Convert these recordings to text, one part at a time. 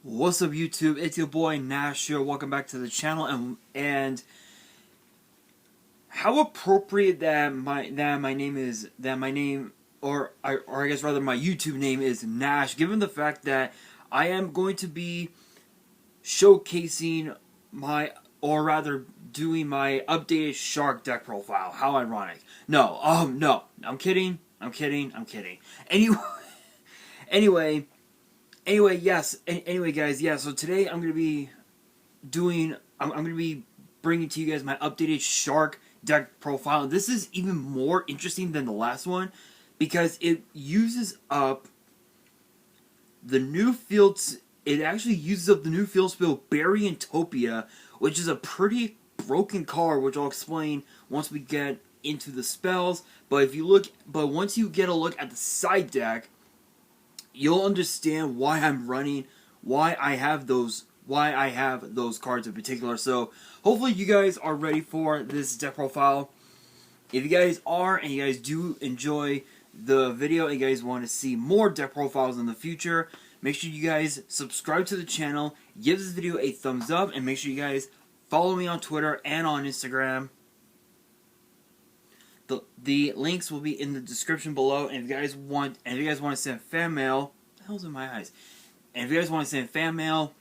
What's up, YouTube? It's your boy Nash here. Welcome back to the channel. And how appropriate that my name or I guess rather my YouTube name is Nash, given the fact that I am going to be showcasing or rather doing my updated shark deck profile. How ironic! No, I'm kidding. Anyway, anyway. Anyway, guys, yeah, so today I'm going to be bringing to you guys my updated shark deck profile. This is even more interesting than the last one because it uses up the new fields. It actually uses up the new field spell Topia, which is a pretty broken card, which I'll explain once we get into the spells. But once you get a look at the side deck, you'll understand why I have those cards in particular. So hopefully you guys are ready for this deck profile. If you guys are, and you guys do enjoy the video, and you guys want to see more deck profiles in the future, make sure you guys subscribe to the channel, give this video a thumbs up, and make sure you guys follow me on Twitter and on Instagram. The links will be in the description below, and if you guys want to send fan mail, what the hell's in my eyes? And if you guys want to send fan mail,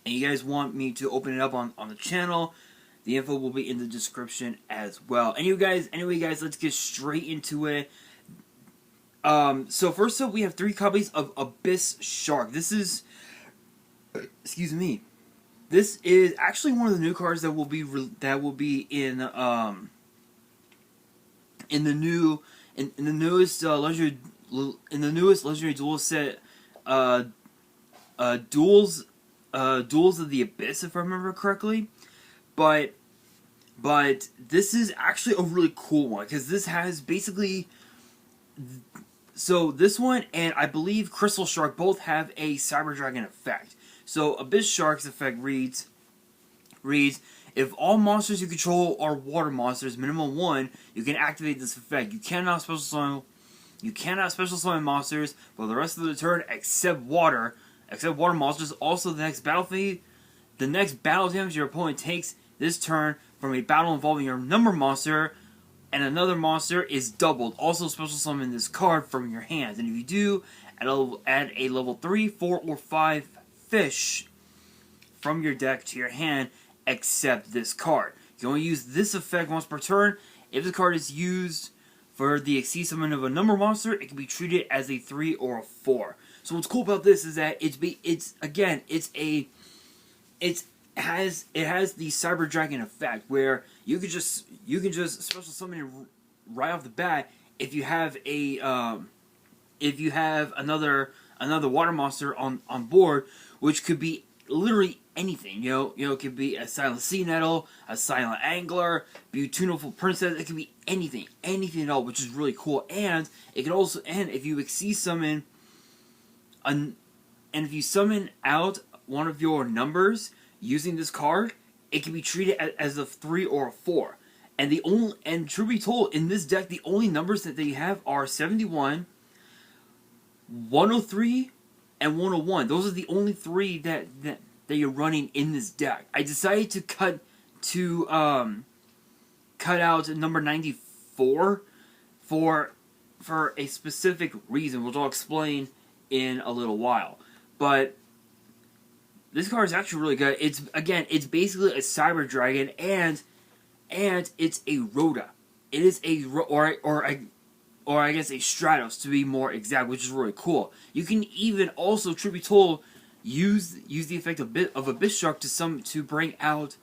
and you guys want me to open it up on the channel, the info will be in the description as well. Anyway, guys, let's get straight into it. So first up, we have 3 copies of Abyss Shark. This is, excuse me, this is actually one of the new cards that will be in the newest legendary duel set, duels of the Abyss, if I remember correctly. But this is actually a really cool one because this has basically, so this one and I believe Crystal Shark both have a Cyber Dragon effect. So Abyss Shark's effect reads, if all monsters you control are water monsters, minimum 1, you can activate this effect. You cannot special summon monsters for the rest of the turn except water monsters. Also, the next battle damage your opponent takes this turn from a battle involving your number monster and another monster is doubled. Also, special summon this card from your hands, and if you do, add a level 3, 4, or 5 fish from your deck to your hand, except this card. You can only use this effect once per turn. If the card is used for the exceed summon of a number monster, it can be treated as a 3 or a 4. So what's cool about this is that it has the Cyber Dragon effect where you can just special summon it right off the bat if you have another water monster on board, which could be literally anything. It could be a Silent Sea Nettle, a Silent Angler, Beautiful Princess. It could be anything at all, which is really cool. And it can also, and if you exceed summon, if you summon out one of your numbers using this card, it can be treated as a 3 or a 4. And truth be told, in this deck, the only numbers that they have are 71, 103, and 101. Those are the only 3 that you're running in this deck. I decided to cut out number 94 for a specific reason, which I'll explain in a little while. But this card is actually really good. It's basically a Cyber Dragon, and it's a Rhoda. It is or I guess a Stratos to be more exact, which is really cool. You can even also, truth be told, use the effect of Abyss Shark to bring out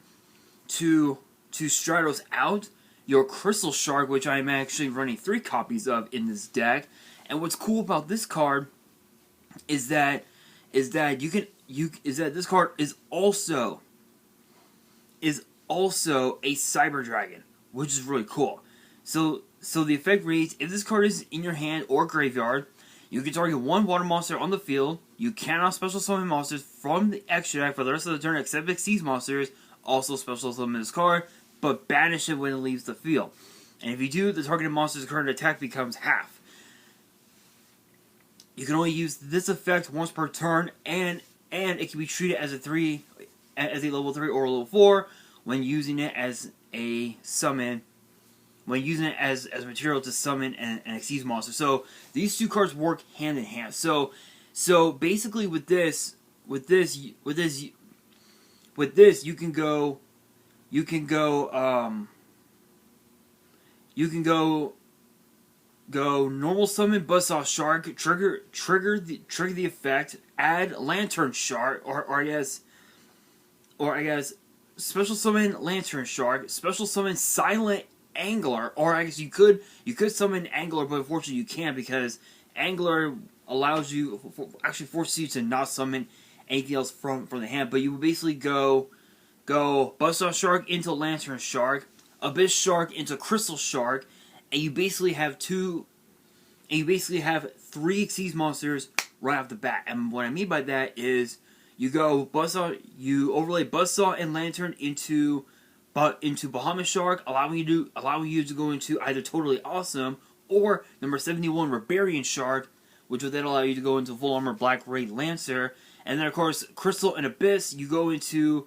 to Stratos out your Crystal Shark, which I am actually running 3 copies of in this deck. And what's cool about this card is that this card is also a Cyber Dragon, which is really cool. So the effect reads, if this card is in your hand or graveyard, you can target 1 water monster on the field. You cannot special summon monsters from the extra deck for the rest of the turn except exceeds monsters. Also special summon this card, but banish it when it leaves the field. And if you do, the targeted monster's current attack becomes half. You can only use this effect once per turn, and and it can be treated as a level 3 or a level 4 when using it as a summon. When using it as material to summon and exceed monster. So these two cards work hand in hand. So basically with this you can go normal summon Buzzsaw Shark, trigger the effect, add Lantern Shark, or I guess special summon Lantern Shark, special summon Silent Angler, or I guess you could summon Angler, but unfortunately you can't because Angler allows you, actually forces you to not summon anything else from the hand. But you would basically go Buzzsaw Shark into Lantern Shark, Abyss Shark into Crystal Shark, and you basically have 3 Xyz monsters right off the bat. And what I mean by that is you overlay Buzzsaw and Lantern into Bahamut Shark, allowing you to go into either Totally Awesome or number 71 Rebirth Shark, which would then allow you to go into Full Armor Black Ray Lancer. And then of course Crystal and Abyss, you go into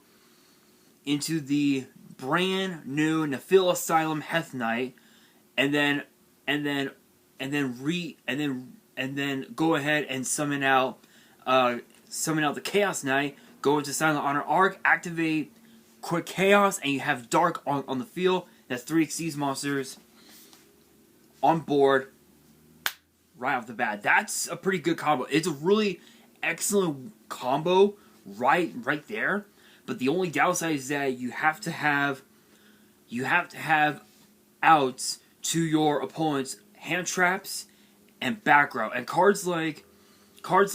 the brand new Nephil Asylum Heth Knight, and then go ahead and summon out the Chaos Knight, go into Silent Honor Arc, activate Quick Chaos, and you have Dark on the field. That's 3 Xyz monsters on board right off the bat. That's a pretty good combo. It's a really excellent combo right there. But the only downside is that you have to have outs to your opponent's hand traps and background. And cards like Call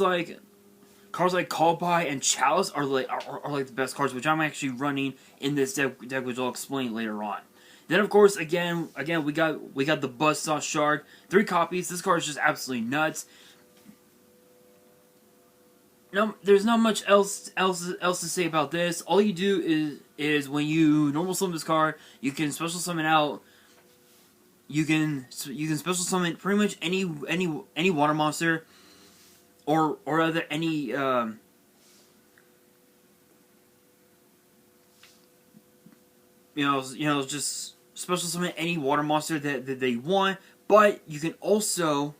By and Chalice are like the best cards, which I'm actually running in this deck, which I'll explain later on. Then of course again we got the Buzzsaw Shark, 3 copies. This card is just absolutely nuts. No, there's not much else to say about this. All you do is when you normal summon this card, you can special summon out. You can special summon pretty much any water monster, or rather any just special summon any water monster that they want. But you can also,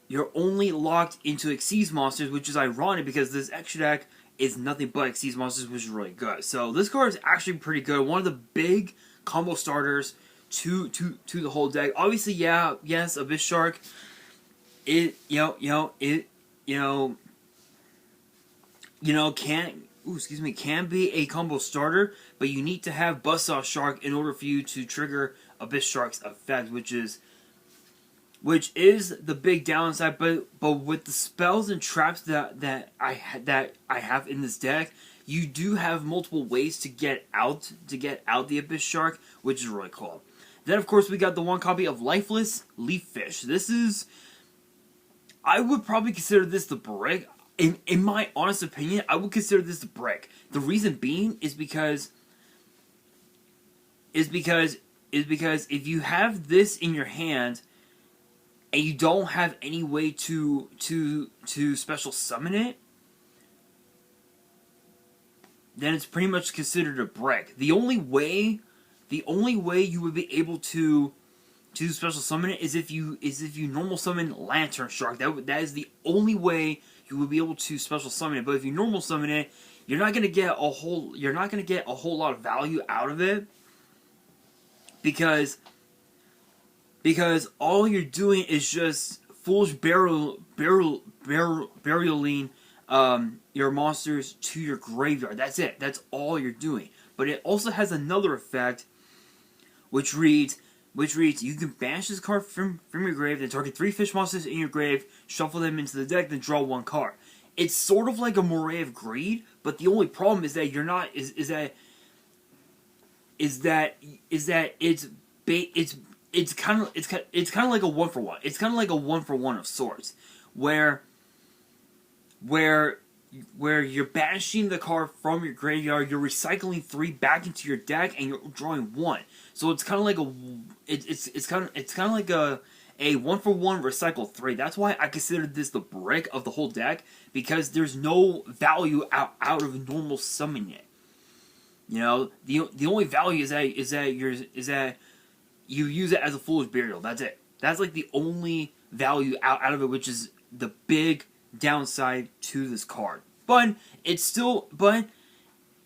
you're only locked into Xyz monsters, which is ironic because this extra deck is nothing but Xyz monsters, which is really good. So this card is actually pretty good. One of the big combo starters to the whole deck. Obviously, yes, Abyss Shark. Can be a combo starter, but you need to have Buzzsaw Shark in order for you to trigger Abyss Shark's effect, which is the big downside. But with the spells and traps that I have in this deck, you do have multiple ways to get out the Abyss Shark, which is really cool. Then of course we got the 1 copy of Lifeless Leaf Fish. I would probably consider this the brick. In my honest opinion, I would consider this the brick. The reason being is because if you have this in your hand and you don't have any way to special summon it, then it's pretty much considered a brick. The only way you would be able to special summon it is if you normal summon Lantern Shark. That is the only way you will be able to special summon it. But if you normal summon it, you're not gonna get a whole lot of value out of it, because all you're doing is just foolish burialing your monsters to your graveyard. That's it. That's all you're doing. But it also has another effect, which reads, you can banish this card from your grave, then target 3 fish monsters in your grave, shuffle them into the deck, then draw 1 card. It's sort of like a Moray of Greed, but the only problem is that you're not is that it's kind of like a 1-for-1. It's kind of like a 1-for-1 of sorts, where you're banishing the card from your graveyard, you're recycling 3 back into your deck, and you're drawing 1. So it's kind of like a 1-for-1 recycle 3. That's why I consider this the brick of the whole deck, because there's no value out of normal summoning it. You know, the only value is that you use it as a Foolish Burial. That's it. That's like the only value out of it, which is the big downside to this card. But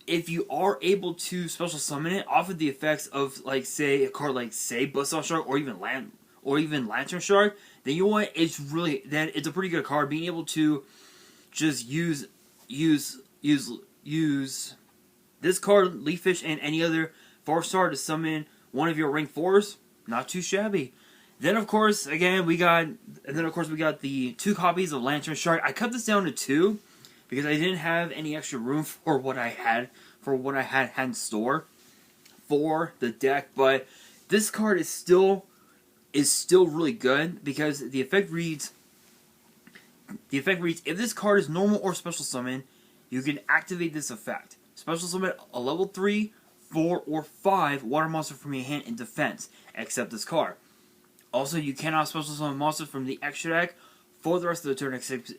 if you are able to special summon it off of the effects of, like, say a card like, say, Buzzsaw Shark or even Lantern Shark, then you know what? It's a pretty good card. Being able to just use this card, Leaf Fish, and any other 4-star to summon one of your rank 4s, not too shabby. Then of course we got the 2 copies of Lantern Shark. I cut this down to 2 because I didn't have any extra room for what I had in store for the deck. But this card is still really good, because the effect reads, if this card is normal or special summon, you can activate this effect. Special summon a level 3, 4, or 5 water monster from your hand in defense, except this card. Also, you cannot special summon monsters from the extra deck for the rest of the turn except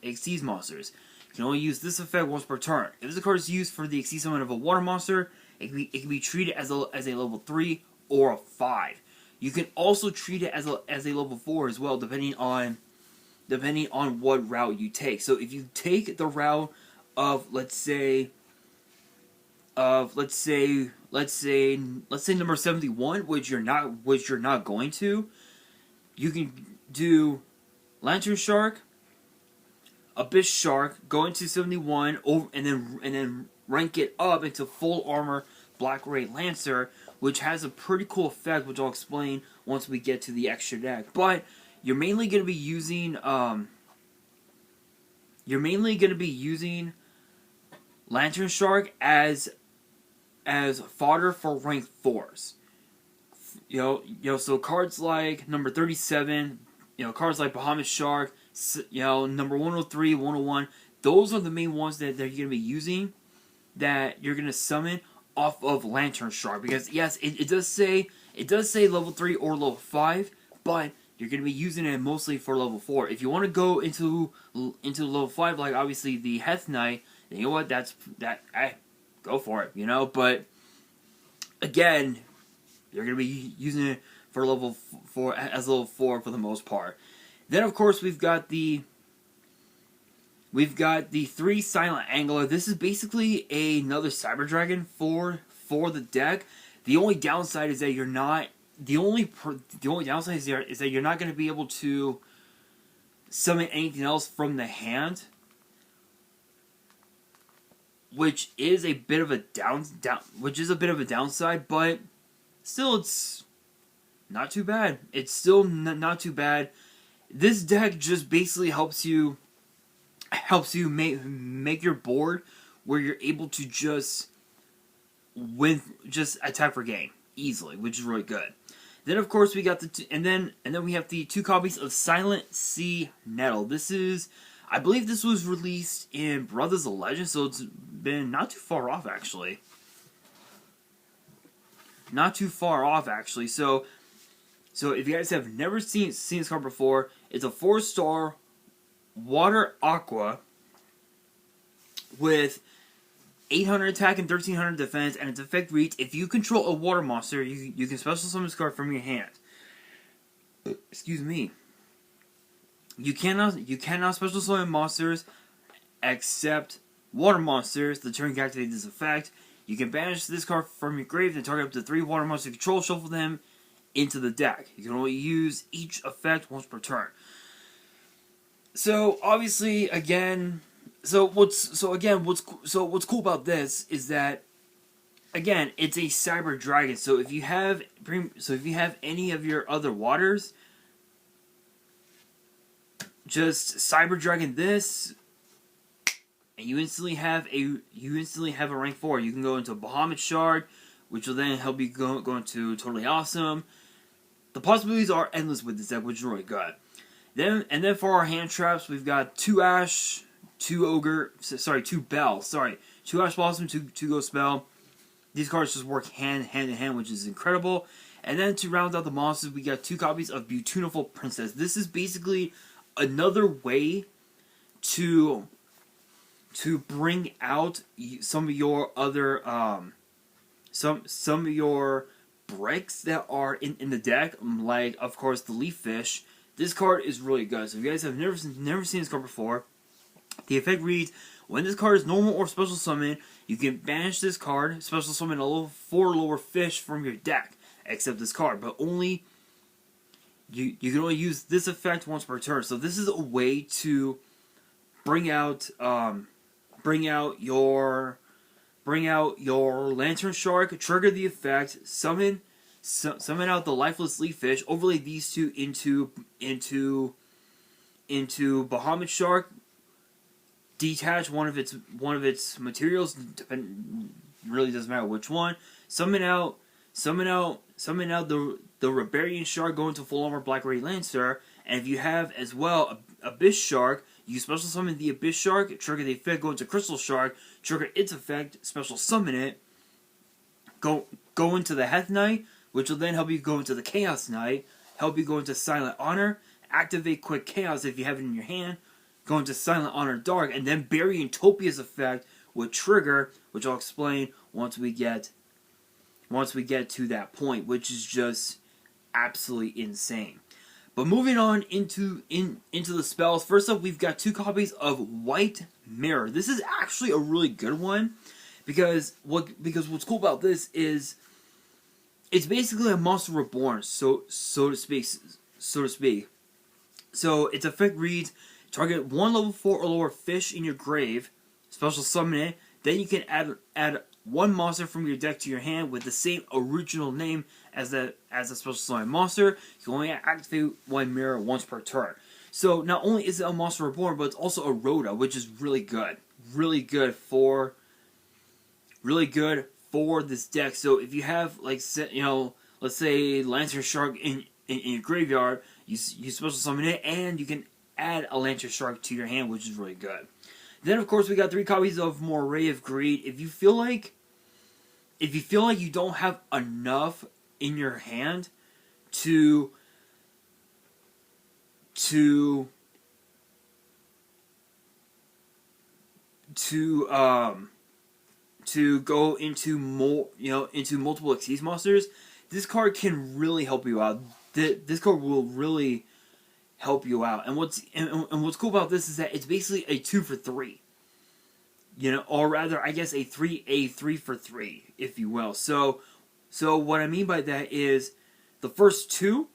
Xyz monsters. You can only use this effect once per turn. If this card is used for the Xyz summon of a water monster, it can be treated as a level 3 or a 5. You can also treat it as a level 4 as well, depending on what route you take. So if you take the route of let's say number 71, which you're not going to, you can do Lantern Shark, Abyss Shark, go into 71 and then rank it up into full armor Black Ray Lancer, which has a pretty cool effect, which I'll explain once we get to the extra deck. But you're mainly going to be using Lantern Shark as fodder for rank 4s. So cards like number 37, cards like Bahamut Shark, number 103, 101, those are the main ones that you're going to be using, that you're going to summon off of Lantern Shark. Because yes, it does say level 3 or level 5, but you're going to be using it mostly for level 4. If you want to go into level 5, like obviously the Heth Knight, then you know what, go for it, but again, you're going to be using it for level 4 as level 4 for the most part. Then of course we've got the 3 Silent Angler. This is basically another Cyber Dragon for the deck. The only downside is that you're not going to be able to summon anything else from the hand, which is a bit of a downside, but still it's not too bad. It's still not too bad. This deck just basically helps you make your board where you're able to just attack for game easily, which is really good. Then of course we got and then we have the 2 copies of Silent Sea Nettle. I believe this was released in Brothers of Legend, so it's been not too far off actually. So if you guys have never seen this card before, it's a 4-star Water Aqua with 800 attack and 1300 defense, and its effect reads: if you control a water monster, you can special summon this card from your hand. Excuse me. You cannot special summon monsters except water monsters. The turn you can activate this effect. You can banish this card from your grave and target up to 3 water monsters you control, shuffle them into the deck. You can only use each effect once per turn. So obviously, what's cool about this is that, again, it's a Cyber Dragon. So if you have any of your other waters, just Cyber Dragon this, and you instantly have a rank 4. You can go into Bahamut Shard, which will then help you go into Totally Awesome. The possibilities are endless with this deck, which is really good. Then for our hand traps, we've got 2 Ash, 2 Bell, 2 Ash Blossom, 2 Ghost Spell. These cards just work hand in hand, which is incredible. And then to round out the monsters, we got 2 copies of Beautiful Princess. This is basically another way to bring out some of your other some of your bricks that are in the deck, like of course the Leaf Fish. This card is really good. So if you guys have never seen this card before, the effect reads: when this card is normal or special summon, you can banish this card, special summon a level 4 lower fish from your deck, except this card, but only you can only use this effect once per turn. So this is a way to bring out your Lantern Shark, trigger the effect, summon out the Lifeless Leaf Fish, overlay these 2 into Bahamut Shark, detach one of its materials, really doesn't matter which one, summon out the Rebirth Shark, go into full armor Black Ray Lancer, and if you have as well Abyss Shark, you special summon the Abyss Shark, trigger the effect, go into Crystal Shark, trigger its effect, special summon it, go into the Heath Knight, which will then help you go into the Chaos Knight, help you go into Silent Honor, activate Quick Chaos if you have it in your hand, go into Silent Honor Dark, and then bury Utopia's effect with trigger, which I'll explain once we get to that point, which is just absolutely insane. But moving on into the spells, first up we've got 2 copies of White Mirror. This is actually a really good one because what's cool about this is it's basically a monster reborn, so to speak. So its effect reads: target 1 level 4 or lower fish in your grave, special summon it. Then you can add 1 monster from your deck to your hand with the same original name as a special summon monster. You can only activate White Mirror once per turn. So not only is it a monster reborn, but it's also a Rhoda, which is really good. Really good for this deck. So if you have, like, let's say Lantern Shark in your graveyard, you special summon it, and you can add a Lantern Shark to your hand, which is really good. Then of course we got 3 copies of Moray of Greed. If you feel like you don't have enough in your hand to go into into multiple Xyz monsters, this card can really help you out. This card will really help you out. And what's cool about this is that it's basically a 2 for 3. Or rather, I guess a 3 for 3, if you will. So what I mean by that is the first 2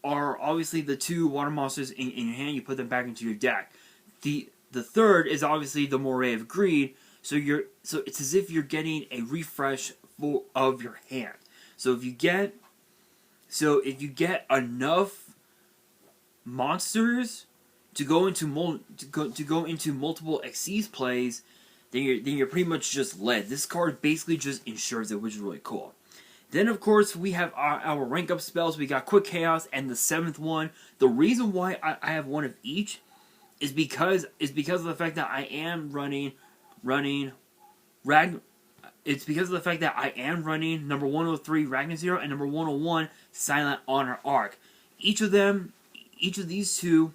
are obviously the 2 water monsters in your hand. You put them back into your deck. The third is obviously the Moray of Greed. So it's as if you're getting a refresh of your hand. So if you get enough monsters to go into multiple Xyz plays, then you're pretty much just led. This card basically just ensures it, which is really cool. Then of course we have our rank up spells. We got Quick Chaos and the 7th one. The reason why I have 1 of each is because of the fact that I am running It's because of the fact that I am running number 103 Ragnar Zero and number 101 Silent Honor Arc. Each of these 2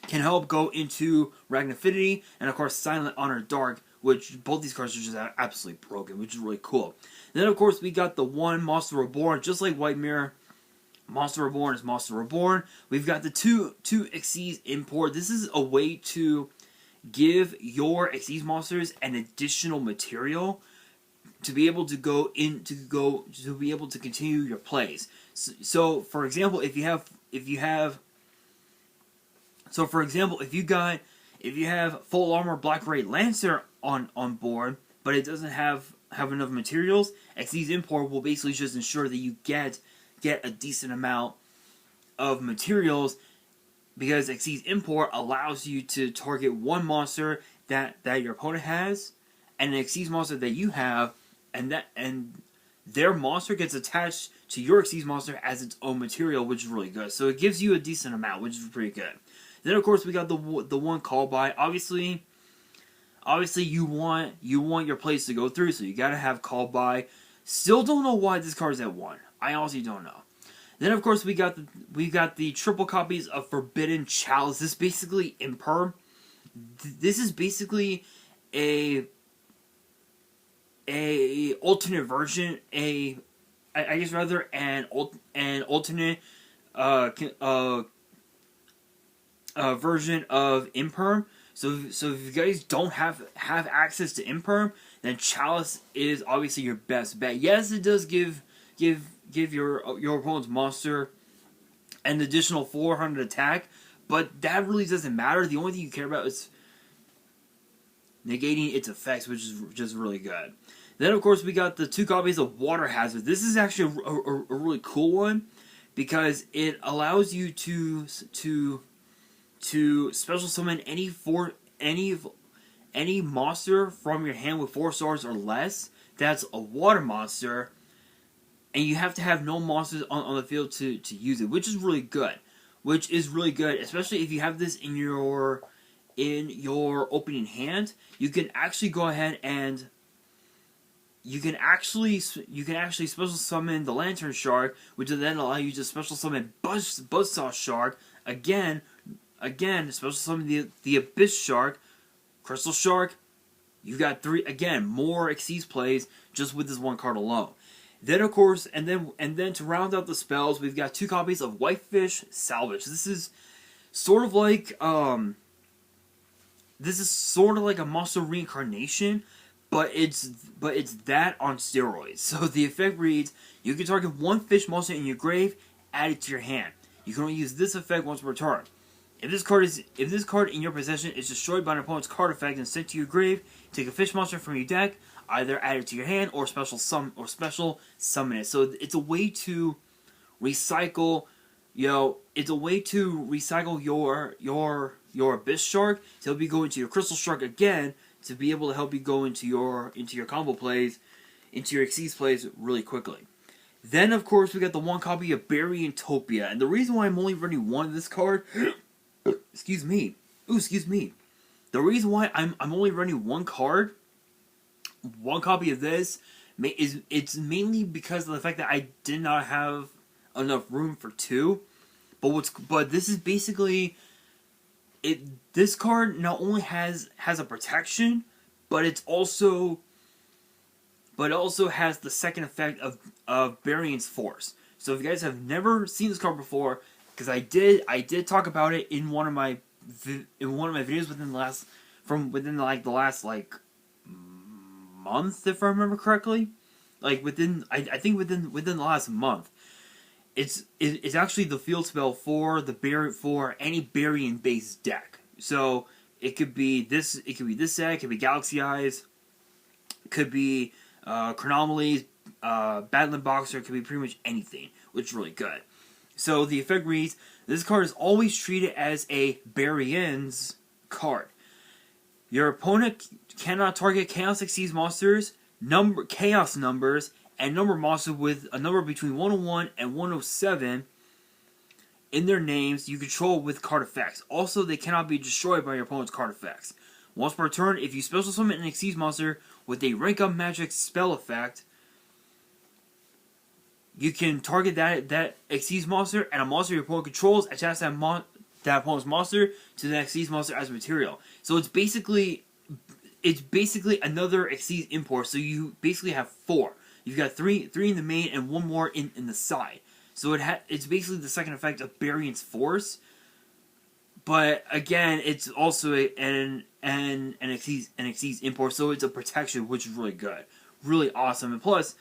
can help go into Ragnarfinity and of course Silent Honor Dark, which both these cards are just absolutely broken, which is really cool. Then of course we got the 1 Monster Reborn, just like White Mirror. Monster Reborn is Monster Reborn. We've got the 2 Xyz Import. This is a way to give your Xyz monsters an additional material to be able to be able to continue your plays. So for example, if you have full armor Black Ray Lancer on board, but it doesn't have enough materials, Xyz Import will basically just ensure that you get a decent amount of materials, because Xyz Import allows you to target 1 monster that your opponent has, and an Xyz monster that you have, and their monster gets attached to your Xyz monster as its own material, which is really good. So it gives you a decent amount, which is pretty good. Then of course we got the 1 call by. Obviously you want your plays to go through, so you gotta have call by. Still don't know why this card's at 1. I honestly don't know. Then of course we got the triple copies of Forbidden Chalice. This is basically Imperm. This is basically a alternate version, I guess rather an alternate version of Imperm. So if you guys don't have access to Imperm, then Chalice is obviously your best bet. Yes, it does give your opponent's monster an additional 400 attack, but that really doesn't matter. The only thing you care about is negating its effects, which is just really good. Then of course we got the 2 copies of Water Hazard. This is actually a really cool one because it allows you to special summon any monster from your hand with 4 stars or less. That's a water monster, and you have to have no monsters on the field to use it, which is really good. Especially if you have this in your opening hand. You can actually go ahead and you can actually special summon the Lantern Shark, which will then allow you to special summon Buzzsaw Shark again. Special summon the Abyss Shark, Crystal Shark. You got 3 again more Xyz plays just with this one card alone. Then of course, and then to round out the spells, we've got 2 copies of Whitefish Salvage. This is sort of like a monster reincarnation, but it's that on steroids. So the effect reads: you can target 1 fish monster in your grave, add it to your hand. You can only use this effect once per turn. If this card in your possession is destroyed by an opponent's card effect and sent to your grave, take a fish monster from your deck, either add it to your hand or special summon it. So it's a way to recycle, it's a way to recycle your Abyss Shark to help you go into your Crystal Shark again, to be able to help you go into your combo plays, into your Xyz plays really quickly. Then of course we got the 1 copy of Barrientopia, and the reason why I'm only running 1 of this card excuse me. The reason why I'm only running 1 card, 1 copy of this, is it's mainly because of the fact that I did not have enough room for 2. But this is basically it. This card not only has a protection, but it also has the second effect of Variance Force. So if you guys have never seen this card before, because I did talk about it in one of my videos within the last month, if I remember correctly, I think within the last month. It's actually the field spell for any Barrion based deck. So it could be this deck, it could be Galaxy Eyes, it could be Chronomalies, Battling Boxer, it could be pretty much anything, which is really good. So the effect reads: this card is always treated as a Barion's card. Your opponent cannot target Chaos Xyz monsters, Chaos numbers, and number monsters with a number between 101 and 107 in their names you control with card effects. Also, they cannot be destroyed by your opponent's card effects. Once per turn, if you special summon an Xyz monster with a Rank Up Magic spell effect, you can target that Xyz monster and a monster your opponent controls, attach that opponent's monster to the Xyz monster as material. So it's basically another Xyz import. So you basically have 4. You've got 3 in the main and 1 more in the side. So it's basically the second effect of Variance Force. But again, it's also an Xyz import, so it's a protection, which is really good, really awesome. And plus,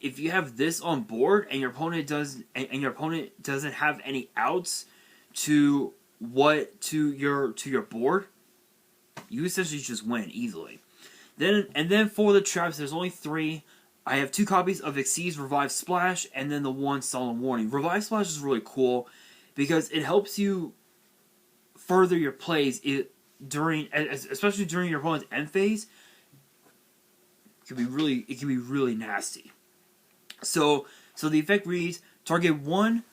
if you have this on board and your opponent doesn't have any outs to your board, you essentially just win easily. Then for the traps, there's only 3. I have 2 copies of Xyz Revive Splash, and then the 1 Solemn Warning. Revive Splash is really cool because it helps you further your plays especially during your opponent's end phase. It can be really nasty. So the effect reads: target 1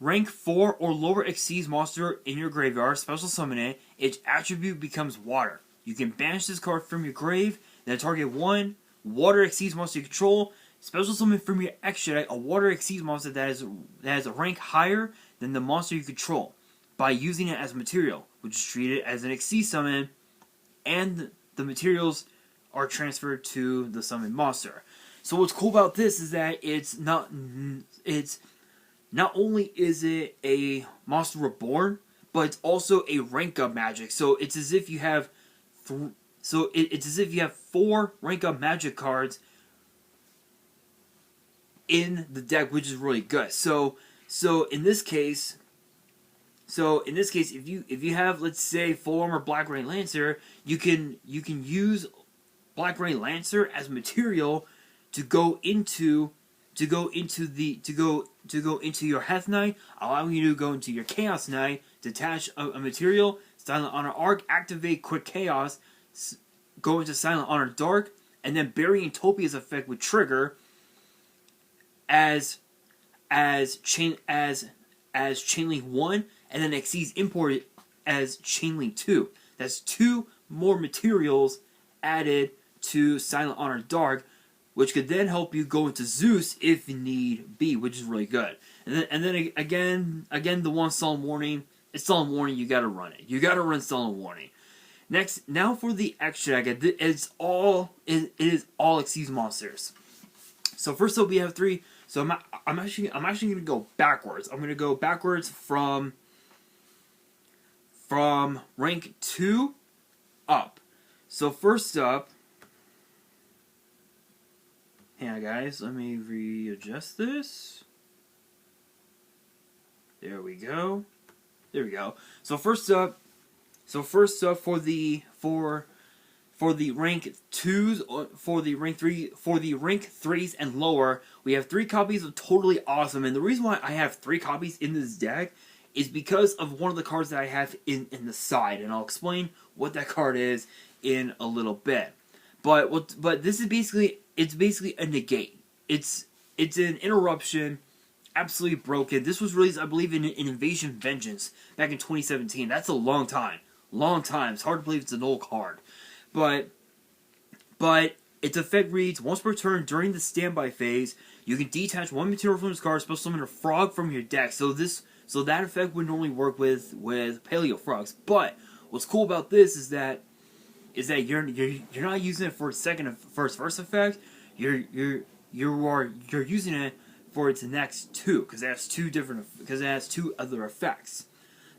rank 4 or lower Xyz monster in your graveyard, special summon it. Its attribute becomes water. You can banish this card from your grave, then target 1 water Xyz monster you control, Special summon from your extra deck a Water Exceeds monster that has a rank higher than the monster you control by using it as material, which is treated as an Exceed summon, and the materials are transferred to the summoned monster. So what's cool about this is that it's not only is it a Monster Reborn, but it's also a rank up magic. So it's as if you have it's as if you have 4 rank up magic cards in the deck, which is really good. So in this case, if you have, let's say, Full Armor Black Rain Lancer, you can use Black Rain Lancer as material to go into your Heath Knight, allowing you to go into your Chaos Knight, detach a material, Silent Honor Arc, activate Quick Chaos, go into Silent Honor Dark, and then Burying Topia's effect would trigger as Chainlink 1, and then Exceeds imported as Chainlink 2. That's 2 more materials added to Silent Honor Dark, which could then help you go into Zeus if need be, which is really good. And then again, the one Solemn Warning. It's Solemn Warning. You gotta run it. You gotta run Solemn Warning. Next, now for the extra deck. It is all Exceeds monsters. So first up, we have 3. So I'm actually gonna go backwards. I'm gonna go backwards from rank 2 up. So first up, hang on guys, let me readjust this. There we go. So first up for the rank 2s, for the rank 3s and lower, we have 3 copies of Totally Awesome. And the reason why I have 3 copies in this deck is because of one of the cards that I have in the side, and I'll explain what that card is in a little bit. But this is basically a negate. It's an interruption, absolutely broken. This was released, I believe, in Invasion Vengeance back in 2017. That's a long time. It's hard to believe it's an old card. But its effect reads: once per turn during the standby phase, you can detach 1 material from this card, special summon a frog from your deck. So that effect would normally work with Paleo Frogs. But what's cool about this is that you're not using it for its first effect. You're using it for its next 2, because it has 2 other effects.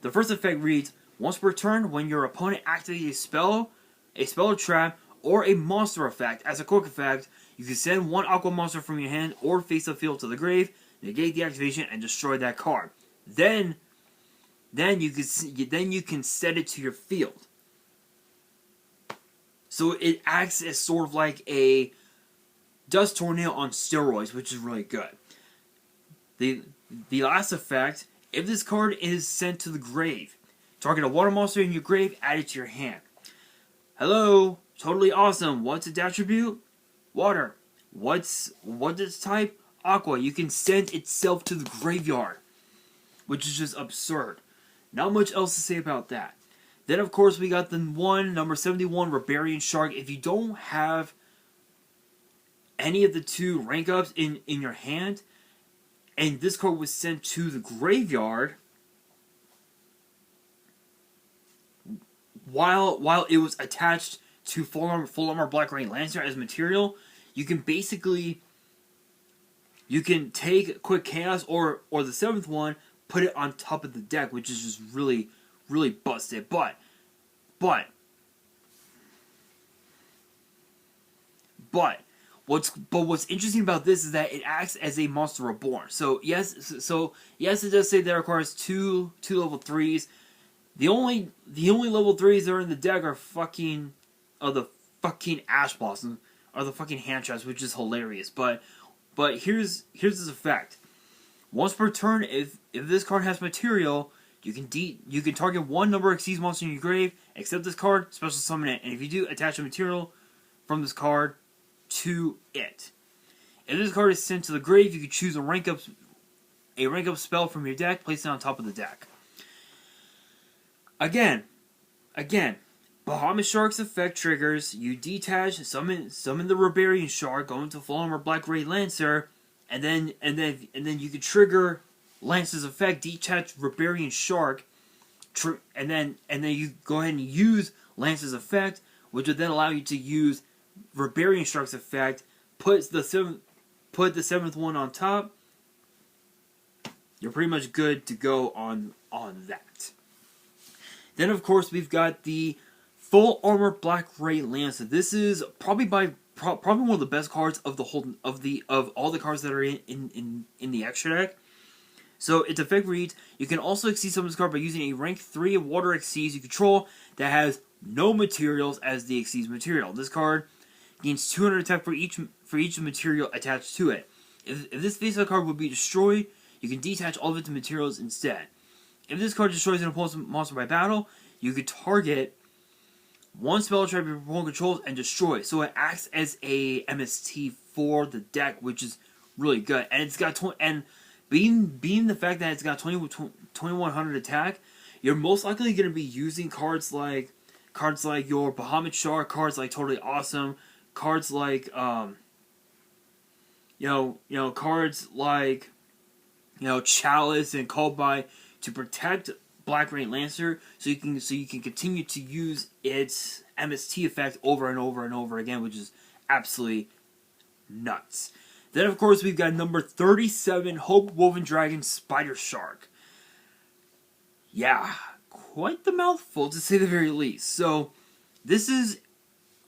The first effect reads: once per turn, when your opponent activates a spell or trap, or a monster effect as a quick effect, you can send 1 aqua monster from your hand or face the field to the grave, negate the activation, and destroy that card. Then you can set it to your field. So it acts as sort of like a Dust Tornado on steroids, which is really good. The last effect: if this card is sent to the grave, target a water monster in your grave, add it to your hand. Hello, Totally Awesome. What's its attribute? Water. What's its type? Aqua. You can send itself to the graveyard, which is just absurd. Not much else to say about that. Then, of course, we got the number 71, Rebarian Shark. If you don't have any of the 2 rank ups in your hand, and this card was sent to the graveyard, while it was attached to Full Armor Black Rain Lancer as material, you can take Quick Chaos or the 7th one, put it on top of the deck, which is just really, really busted. But what's interesting about this is that it acts as a Monster Reborn. So yes, it does say that it requires two level 3s. The only level 3s that are in the deck are the fucking Ash Blossom, or the fucking Hand Traps, which is hilarious. But here's this effect: once per turn, if this card has material, you can target 1 number Exceeds monster in your grave, accept this card, special summon it, and if you do, attach a material from this card to it. If this card is sent to the grave, you can choose a rank up spell from your deck, place it on top of the deck. Again, Bahamut Shark's effect triggers. You detach, summon the Rebirth Shark, go into full armor Black Ray Lancer, and then you can trigger Lance's effect, detach Rebirth Shark, and then you go ahead and use Lance's effect, which would then allow you to use Rebirth Shark's effect, put the seventh one on top. You're pretty much good to go on that. Then of course we've got the Full Armor Black Ray Lancer. This is probably one of the best cards of all the cards that are in the extra deck. So its effect reads: you can also exceed someone's card by using a rank 3 of water exceeds you control that has no materials as the exceeds material. This card gains 200 attack for each material attached to it. If this face-up card would be destroyed, you can detach all of its materials instead. If this card destroys an opponent's monster by battle, you could target one spell trap your opponent controls and destroy. So it acts as a MST for the deck, which is really good. And it's got being the fact that it's got 2100 attack, you're most likely going to be using cards like your Bahamut Shark, cards like Totally Awesome, cards like cards like Chalice and Called By to protect Black Ray Lancer, so you can continue to use its MST effect over and over and over again, which is absolutely nuts. Then of course we've got number 37, Hope Woven Dragon Spider Shark. Yeah, quite the mouthful to say the very least. So this is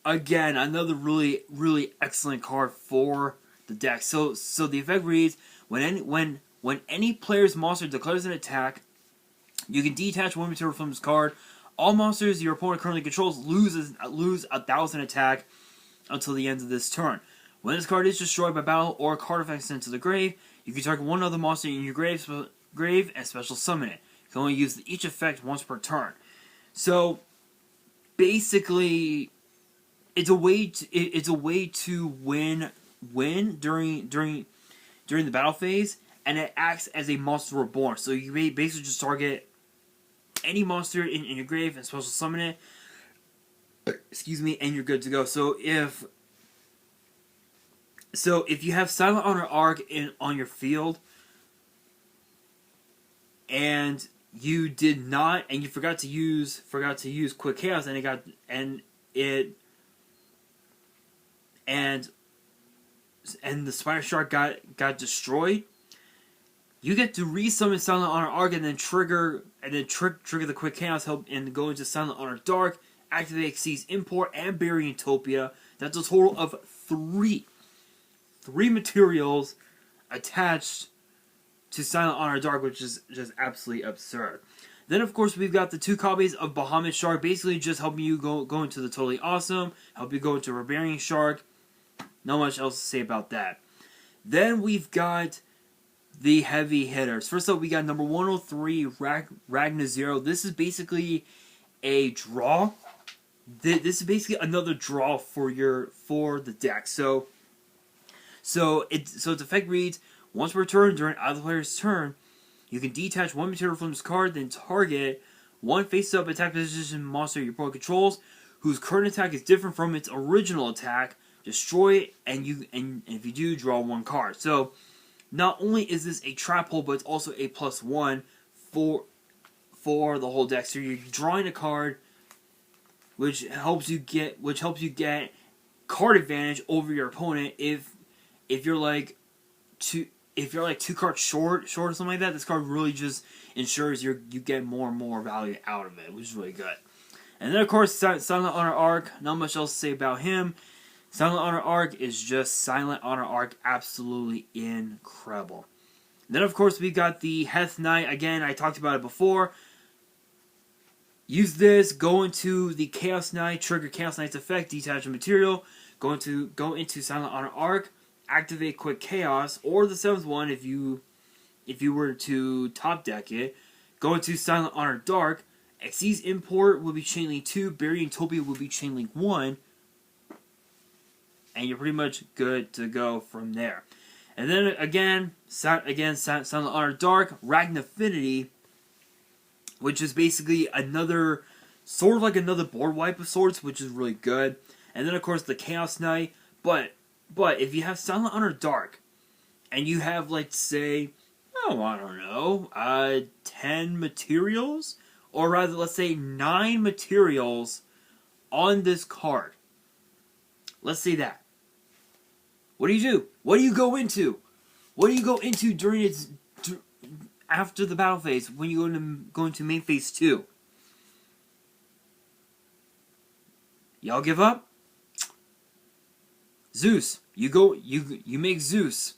again another really excellent card for the deck. So the effect reads: when any player's monster declares an attack, you can detach one material from his card. All monsters your opponent currently controls lose 1,000 attack until the end of this turn. When this card is destroyed by battle or a card effect sent to the grave, you can target one other monster in your grave and special summon it. You can only use each effect once per turn. So basically, it's a way to win during the battle phase, and it acts as a monster reborn. So you may basically just target any monster in your grave and special summon it. Excuse me, and you're good to go. So if you have Silent Honor Arc on your field, and you did not, and you forgot to use Quick Chaos, and the Spider Shark got destroyed, you get to resummon Silent Honor Arc and then trigger the Quick Chaos help and go into Silent Honor Dark, activate Exceeds Import and Bury Utopia. That's a total of three materials attached to Silent Honor Dark, which is just absolutely absurd. Then of course we've got the 2 copies of Bahamut Shark, basically just helping you go into the Totally Awesome, help you go into Rebirth Shark. Not much else to say about that. Then we've got the heavy hitters. First up, we got number 103, Ragna Zero. This is basically a draw. This is basically another draw for the deck. So its effect reads: once per turn during either player's turn, you can detach one material from his card, then target one face-up attack position monster your opponent controls, whose current attack is different from its original attack. Destroy it, and if you do, draw 1 card. So not only is this a trap hole, but it's also a +1 for the whole deck. So you're drawing a card, which helps you get card advantage over your opponent. If you're like 2 cards short or something like that, this card really just ensures you get more and more value out of it, which is really good. And then of course Silent Honor Arc. Not much else to say about him. Silent Honor Arc is just Silent Honor Arc, absolutely incredible. Then of course we got the Heth Knight. Again, I talked about it before. Use this, go into the Chaos Knight, trigger Chaos Knight's effect, detach a material, go into Silent Honor Arc, activate Quick Chaos, or the 7th one if you were to top deck it. Go into Silent Honor Dark, Xyz Import will be Chainlink 2, Bury Utopia will be Chainlink 1, and you're pretty much good to go from there. And then again, Silent Honor Dark, Ragnafinity, which is basically another sort of like another board wipe of sorts, which is really good. And then of course the Chaos Knight. But if you have Silent Underdark, and you have, let's say, oh, I don't know, 10 materials? Or rather, let's say 9 materials on this card. Let's say that. What do you do? What do you go into? What do you go into during its... after the battle phase, when you go into main phase 2? Y'all give up? Zeus. You make Zeus.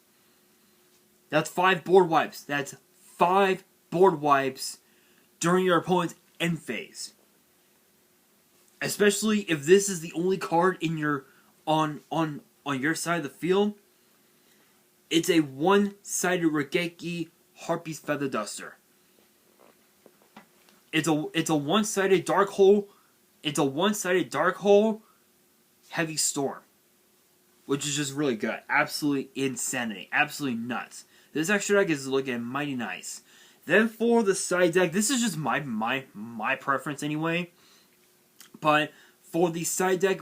That's 5 board wipes. That's 5 board wipes during your opponent's end phase. Especially if this is the only card in your on your side of the field. It's a one-sided Regeki Harpy's Feather Duster. It's a one-sided Dark Hole. It's a one-sided Dark Hole Heavy Storm, which is just really good. Absolutely insanity. Absolutely nuts. This extra deck is looking mighty nice. Then for the side deck, this is just my preference anyway. But for the side deck,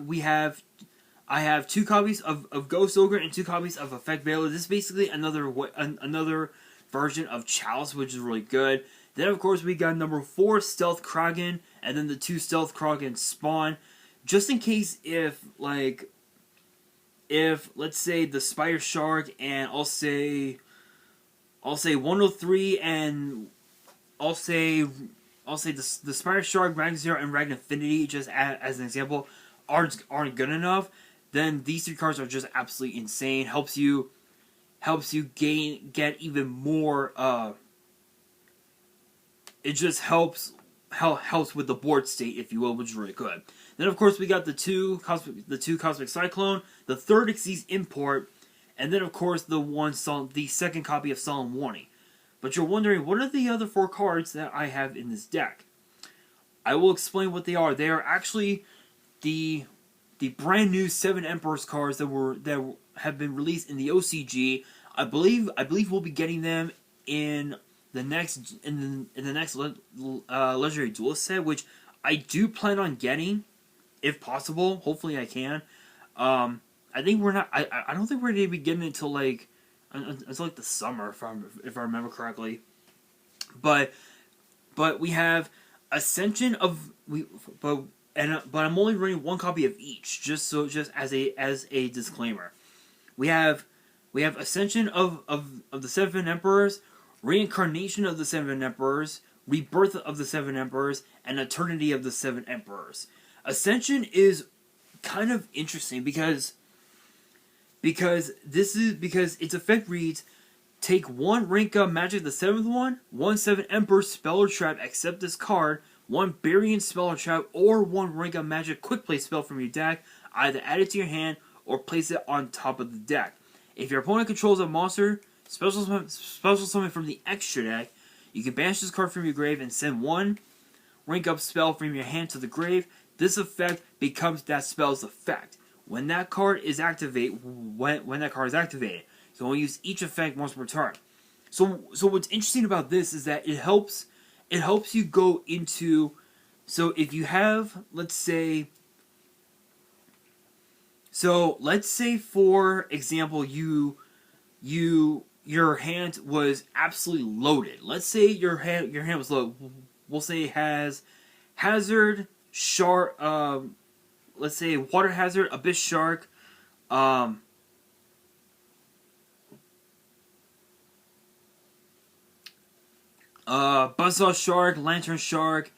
I have 2 copies of Ghost Ogre and 2 copies of Effect Veiler. This is basically another version of Chalice, which is really good. Then of course we got number 4 Stealth Kraken, and then the 2 Stealth Kraken spawn, just in case if let's say the Spider Shark and I'll say 103 and I'll say the Spider Shark, Ragnar Zero, and Ragnar Infinity, just as an example, aren't good enough, then these 3 cards are just absolutely insane. Helps you get even more. It just helps with the board state, if you will, which is really good. Then of course we got the two Cosmic Cyclone, the 3rd Xyz Import, and then of course the 2nd copy of Solemn Warning. But you're wondering, what are the other 4 cards that I have in this deck? I will explain what they are. They are actually the brand new 7 Emperors cards that have been released in the OCG. I believe we'll be getting them in the next Legendary Duelist set, which I do plan on getting, if possible. Hopefully I can. I think we're not. I don't think we're going to be getting it until like the summer, if I remember correctly. But we have Ascension of but I'm only running 1 copy of each, just as a disclaimer. We have Ascension of the 7 Emperors, Reincarnation of the 7 Emperors, Rebirth of the 7 Emperors, and Eternity of the 7 Emperors. Ascension is kind of interesting because its effect reads: take 1 rank up Magic the 7th one 7 Emperor spell or trap except this card, 1 Burying spell or trap, or 1 rank up Magic quick play spell from your deck, either add it to your hand or place it on top of the deck. If your opponent controls a monster, special summon from the extra deck, you can banish this card from your grave and send 1 rank up spell from your hand to the grave. This effect becomes that spell's effect. When that card is activated, when that card is activated, you can only use each effect once per turn. So what's interesting about this is that it helps you go into. So if you have, let's say for example, your hand was absolutely loaded. Let's say your hand was loaded. We'll say it has Hazard, Shark, let's say Water Hazard, Abyss Shark, Buzzsaw Shark, Lantern Shark.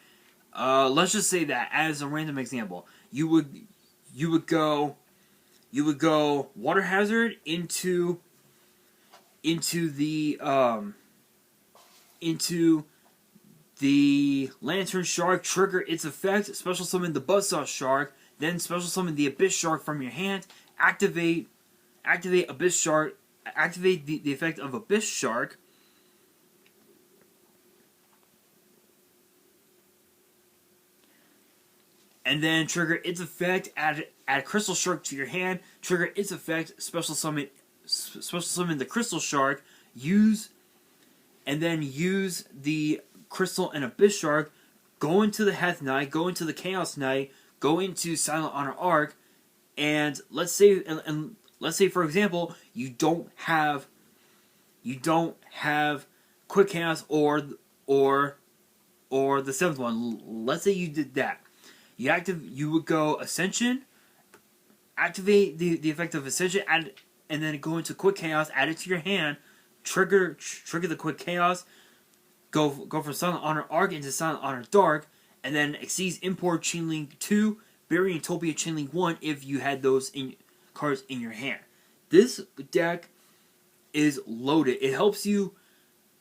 Let's just say that as a random example, you would go Water Hazard into the Lantern Shark, trigger its effect, special summon the Buzzsaw Shark, then special summon the Abyss Shark from your hand, activate Abyss Shark, activate the effect of Abyss Shark, and then trigger its effect, add Crystal Shark to your hand, trigger its effect, special summon the Crystal Shark, use the Crystal and Abyss Shark, go into the Heth Knight, go into the Chaos Knight, go into Silent Honor Arc, and let's say for example you don't have Quick Chaos or the seventh one. Let's say you did that. You would go Ascension, activate the effect of Ascension, and then go into Quick Chaos, add it to your hand, trigger the Quick Chaos, go from Silent Honor Arc into Silent Honor Dark, and then Xyz Import Chainlink 2, Bury Utopia Chainlink 1 if you had those cards in your hand. This deck is loaded.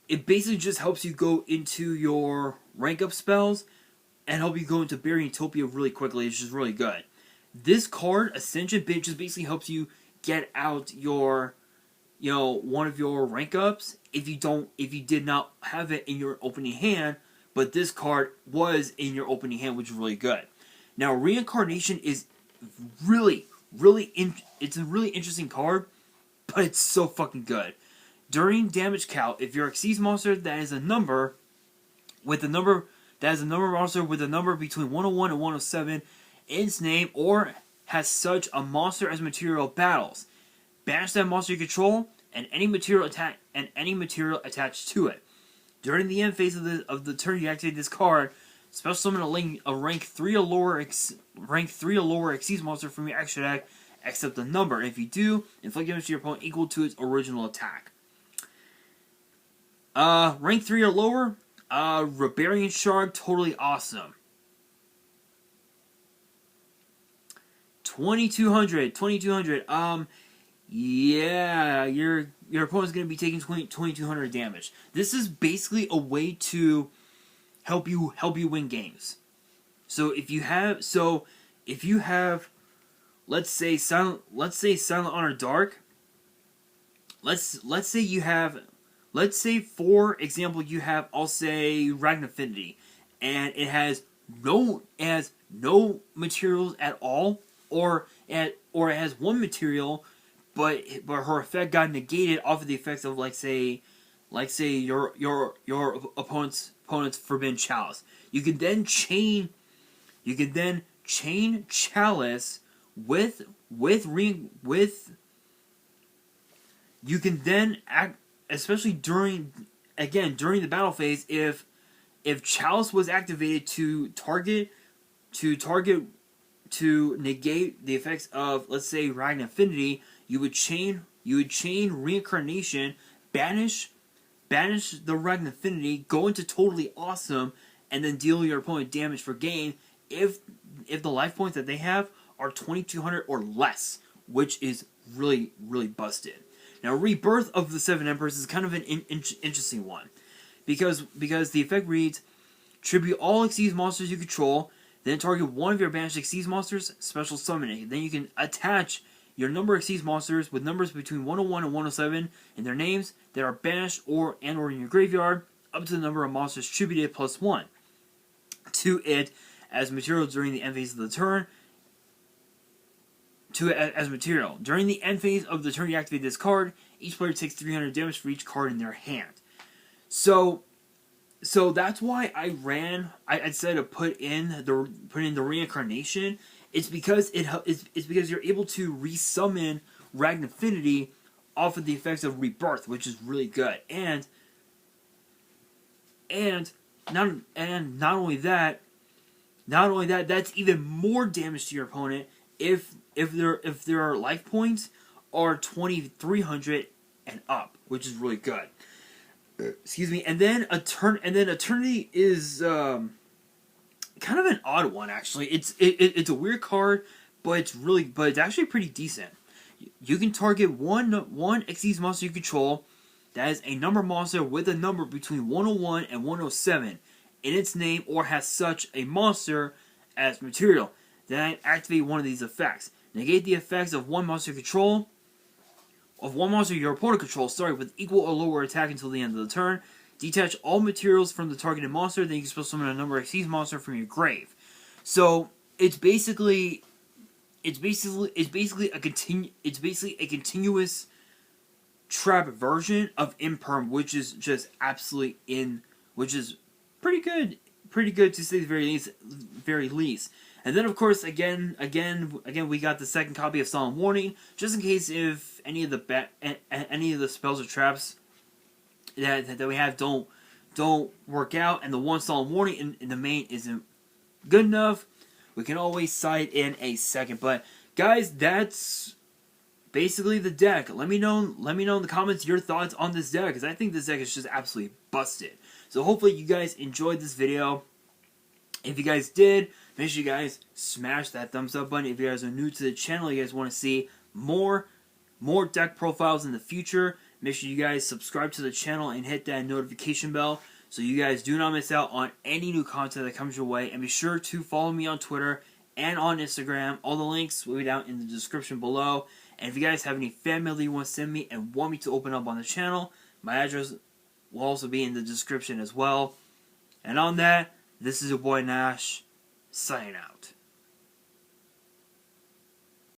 It basically just helps you go into your rank up spells and help you go into Bury Utopia really quickly. It's just really good. This card, Ascension, just basically helps you get out your, one of your rank ups if you did not have it in your opening hand, but this card was in your opening hand, which is really good. Now, Reincarnation is it's a really interesting card, but it's so fucking good. During damage count, if your Xyz monster that is a number monster with a number between 101 and 107 in its name, or has such a monster as material battles, banish that monster you control and any material attached to it. During the end phase of the turn, you activate this card. Special summon a rank 3 or lower Xyz monster from your extra deck, except the number. If you do, inflict damage to your opponent equal to its original attack. Rank 3 or lower, Rebarian Shark, totally awesome. 2200. Yeah, your opponent's going to be taking 2200 damage. This is basically a way to help you win games. So if you have let's say Silent Honor Dark, let's say for example you have, I'll say, Ragnaffinity, and it has no materials at all, or it has one material, but her effect got negated off of the effects of like say your opponent's Forbidden Chalice. You can then chain Chalice with you can then act, especially during the battle phase, if Chalice was activated to negate the effects of, let's say, Ragnaffinity, you would chain Reincarnation, banish the Ragnaffinity, go into Totally Awesome, and then deal your opponent damage for gain if the life points that they have are 2200 or less, which is really, really busted. Now, Rebirth of the Seven Emperors is kind of an interesting one, because the effect reads: tribute all Xyz monsters you control, then target one of your banished Xyz monsters, special summoning. Then you can attach your number of Xyz monsters with numbers between 101 and 107 in their names that are banished or in your graveyard, up to the number of monsters tributed plus 1 to it as material during the end phase of the turn. As material. During the end phase of the turn, you activate this card. Each player takes 300 damage for each card in their hand. So that's why I said to put in the Reincarnation. It's because it's because you're able to resummon Ragnaffinity off of the effects of Rebirth, which is really good. And not only that, that's even more damage to your opponent if their life points are 2300 and up, which is really good. Excuse me. And then Eternity is kind of an odd one, actually. It's a weird card, but it's actually pretty decent. You can target one Xyz monster you control that is a number monster with a number between 101 and 107 in its name, or has such a monster as material. Then activate one of these effects. Negate the effects of one monster your opponent controls, with equal or lower attack until the end of the turn. Detach all materials from the targeted monster, then you can special summon a number of Xyz monster from your grave. So it's basically a continuous trap version of Imperm, which is just which is pretty good pretty good to say the very least. And then, of course, again, we got the second copy of Solemn Warning, just in case if any of the spells or traps that we have don't work out, and the one Solemn Warning in the main isn't good enough, we can always side in a second. But guys, that's basically the deck. Let me know in the comments your thoughts on this deck, because I think this deck is just absolutely busted. So hopefully you guys enjoyed this video. If you guys did, make sure you guys smash that thumbs up button. If you guys are new to the channel, you guys want to see more deck profiles in the future, make sure you guys subscribe to the channel and hit that notification bell so you guys do not miss out on any new content that comes your way. And be sure to follow me on Twitter and on Instagram. All the links will be down in the description below. And if you guys have any fan mail that you want to send me and want me to open up on the channel, my address will also be in the description as well. And on that, this is your boy Nash, signing out.